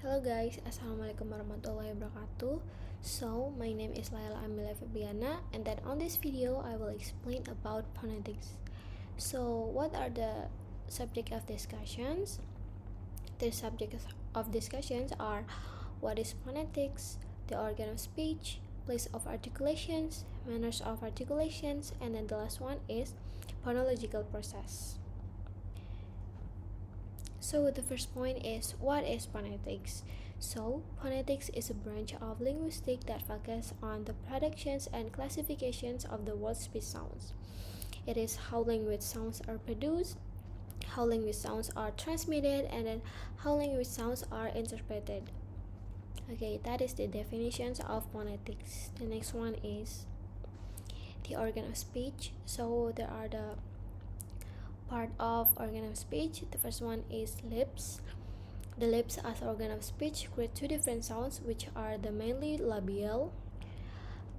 Hello guys, Assalamualaikum warahmatullahi wabarakatuh. So, my name is LAELA AMELIA Febriana, and then on this video I will explain about phonetics. So, what are the subject of discussions? The subjects of discussions are what is phonetics, the organ of speech, place of articulations, manners of articulations, and then the last one is phonological process. So the first point is, what is phonetics? So phonetics is a branch of linguistics that focuses on the productions and classifications of the word speech sounds. It is how language sounds are produced, how language sounds are transmitted, and then how language sounds are interpreted. Okay, that is the definitions of phonetics. The next one is the organ of speech. So there are the part of organ of speech. The first one is lips. The lips as organ of speech create two different sounds, which are the mainly labial,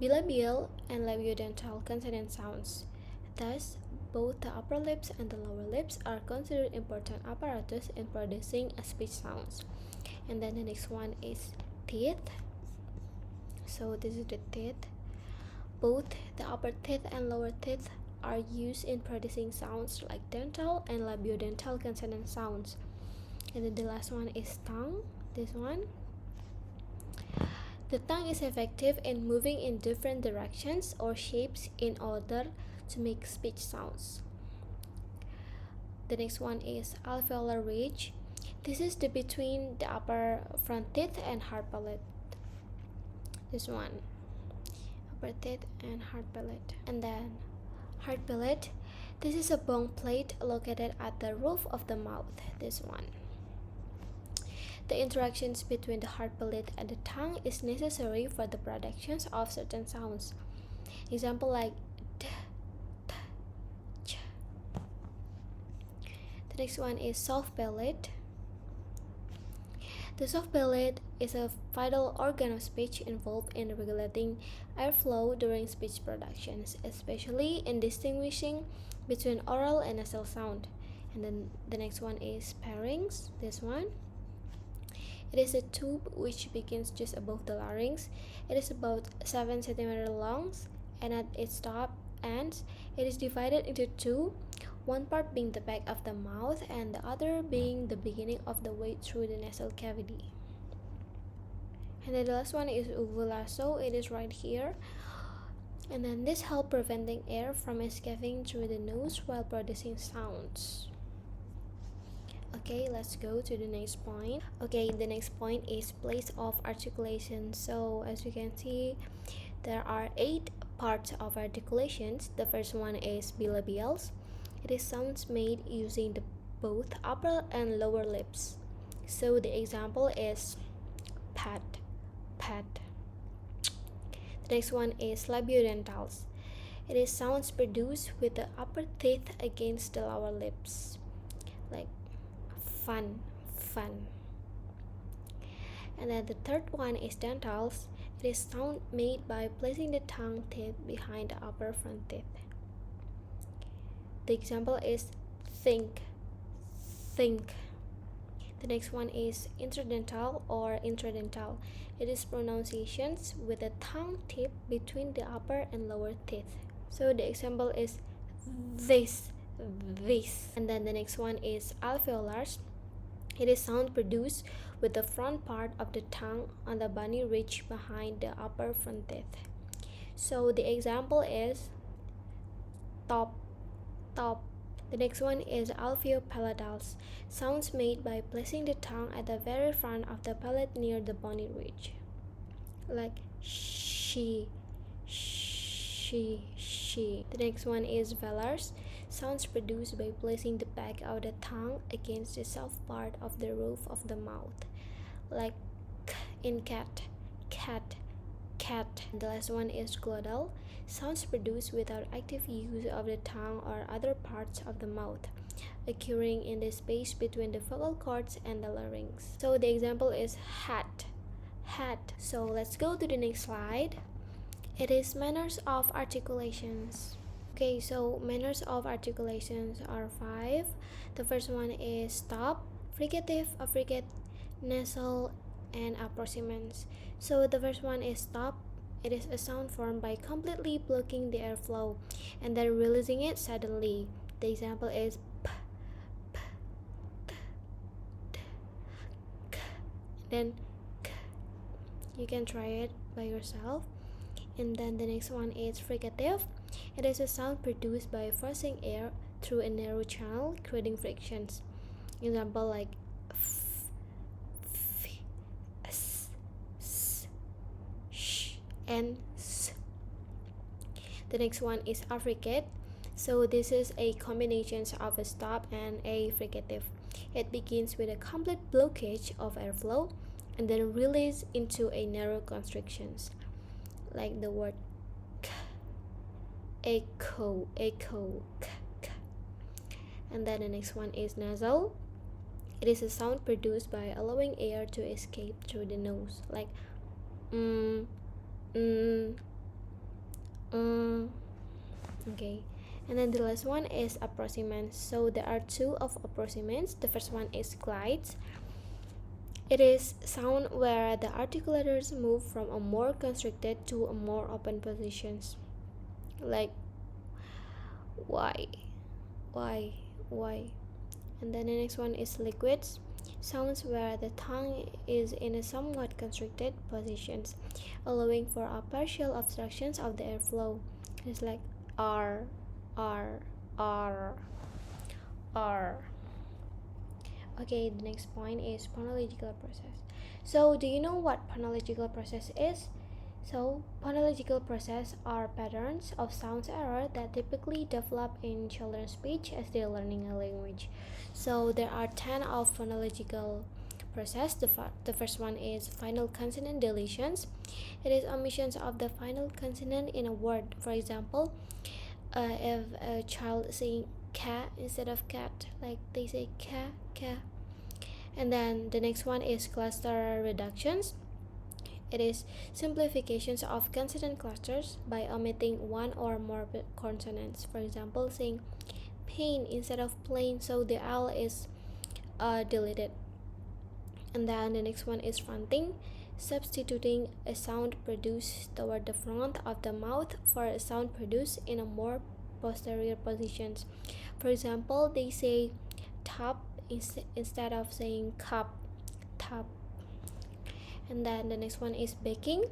bilabial, and labiodental consonant sounds. Thus, both the upper lips and the lower lips are considered important apparatus in producing a speech sounds. And then the next one is teeth. So this is the teeth. Both the upper teeth and lower teeth are used in producing sounds like dental and labiodental consonant sounds. And then the last one is tongue. This one. The tongue is effective in moving in different directions or shapes in order to make speech sounds. The next one is alveolar ridge. This is the between the upper front teeth and hard palate. This one. Upper teeth and hard palate. And then hard palate. This is a bone plate located at the roof of the mouth. This one. The interactions between the hard palate and the tongue is necessary for the productions of certain sounds. Example like d, t, ch. The next one is soft palate. The soft palate is a vital organ of speech involved in regulating airflow during speech productions, especially in distinguishing between oral and nasal sound. And then the next one is pharynx. This one. It is a tube which begins just above the larynx. It is about 7 cm long, and at its top ends, it is divided into two, one part being the back of the mouth and the other being the beginning of the way through the nasal cavity. And then the last one is uvula, so it is right here. And then this helps preventing air from escaping through the nose while producing sounds. Okay, let's go to the next point. Okay, the next point is place of articulation. So as you can see, there are 8 parts of articulations. The first one is bilabials. It is sounds made using the both upper and lower lips. So the example is pat, pat. The next one is labiodentals. It is sounds produced with the upper teeth against the lower lips, like fun, fun. And then the third one is dentals. It is sound made by placing the tongue teeth behind the upper front teeth. The example is think, think. The next one is interdental or intradental. It is pronunciations with the tongue tip between the upper and lower teeth. So the example is this, this. And then the next one is alveolars. It is sound produced with the front part of the tongue on the bony ridge behind the upper front teeth. So the example is top, top. The next one is alveopalatals, sounds made by placing the tongue at the very front of the palate near the bony ridge, like she, she, she. The next one is velars, sounds produced by placing the back of the tongue against the soft part of the roof of the mouth, like k in cat, cat, cat. And the last one is glottal, sounds produced without active use of the tongue or other parts of the mouth, occurring in the space between the vocal cords and the larynx. So the example is hat, hat. So let's go to the next slide. It is manners of articulations. Okay, so manners of articulations are 5. The first one is stop, fricative, affricate, nasal, and approximants. So the first one is stop. It is a sound formed by completely blocking the airflow and then releasing it suddenly. The example is p, p, t, t, k, then k. You can try it by yourself. And then the next one is fricative. It is a sound produced by forcing air through a narrow channel, creating frictions. Example like f, f, s, s, sh, and s. The next one is affricate. So this is a combination of a stop and a fricative. It begins with a complete blockage of airflow and then release into a narrow constrictions, like the word k, echo, echo, k, k. And then the next one is nasal. It is a sound produced by allowing air to escape through the nose, like mm, mm, mm. Okay. And then the last one is approximants. So there are two of approximants. The first one is glides. It is sound where the articulators move from a more constricted to a more open positions, like why. And then the next one is liquids. Sounds where the tongue is in a somewhat constricted positions, allowing for a partial obstructions of the airflow. It's like R, R, R, R. Okay, the next point is phonological process. So, do you know what phonological process is? So, phonological process are patterns of sound error that typically develop in children's speech as they're learning a language. So, there are 10 of phonological process. The first one is final consonant deletions. It is omissions of the final consonant in a word. For example, if a child saying cat instead of cat, like they say cat, cat. And then the next one is cluster reductions. It is simplifications of consonant clusters by omitting one or more consonants. For example, saying pain instead of plain, so the L is deleted. And then the next one is fronting, substituting a sound produced toward the front of the mouth for a sound produced in a more posterior positions. For example, they say top instead of saying cup, top. And then the next one is baking,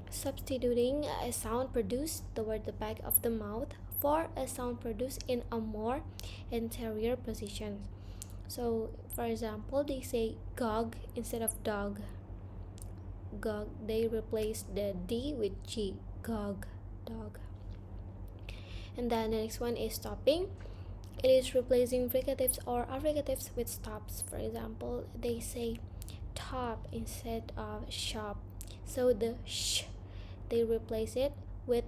substituting a sound produced toward the back of the mouth for a sound produced in a more anterior position. So, for example, they say gog instead of dog. Gog, they replace the D with G. Gog, dog. And then the next one is stopping. It is replacing fricatives or affricatives with stops. For example, they say top instead of shop. So the sh, they replace it with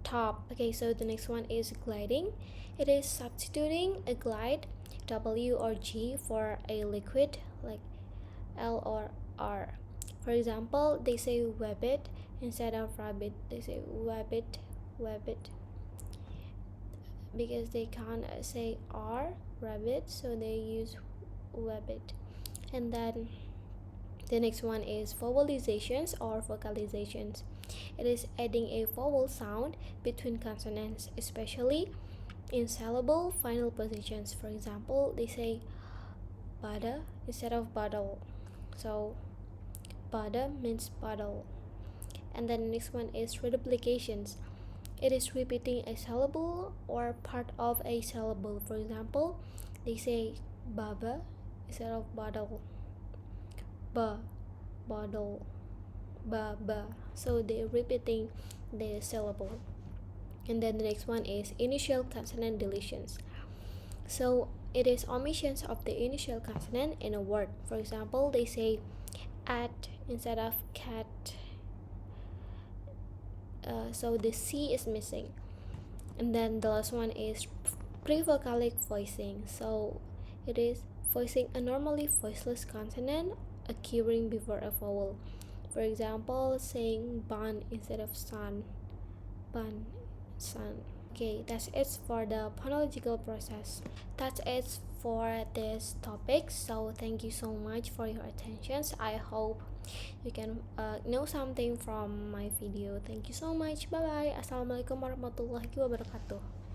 top. Okay, so the next one is gliding. It is substituting a glide, W or G, for a liquid like L or R. For example, they say wabbit instead of rabbit. They say wabbit, wabbit, because they can't say R, rabbit, so they use wabbit. And then the next one is vowelizations or vocalizations. It is adding a vowel sound between consonants, especially in syllable final positions. For example, they say bada instead of bottle. So bada means bottle. And then the next one is reduplications. It is repeating a syllable or part of a syllable. For example, they say baba instead of bottle. Ba, bottle, ba, ba. So they're repeating the syllable. And then the next one is initial consonant deletions. So it is omissions of the initial consonant in a word. For example, they say at instead of cat. So the C is missing. And then the last one is prevocalic voicing. So it is voicing a normally voiceless consonant occurring before a vowel. For example, saying bun instead of sun, bun, sun. Okay, that's it for the phonological process. That's it for this topic. So thank you so much for your attentions. I hope you can know something from my video. Thank you so much. Bye bye. Assalamualaikum warahmatullahi wabarakatuh.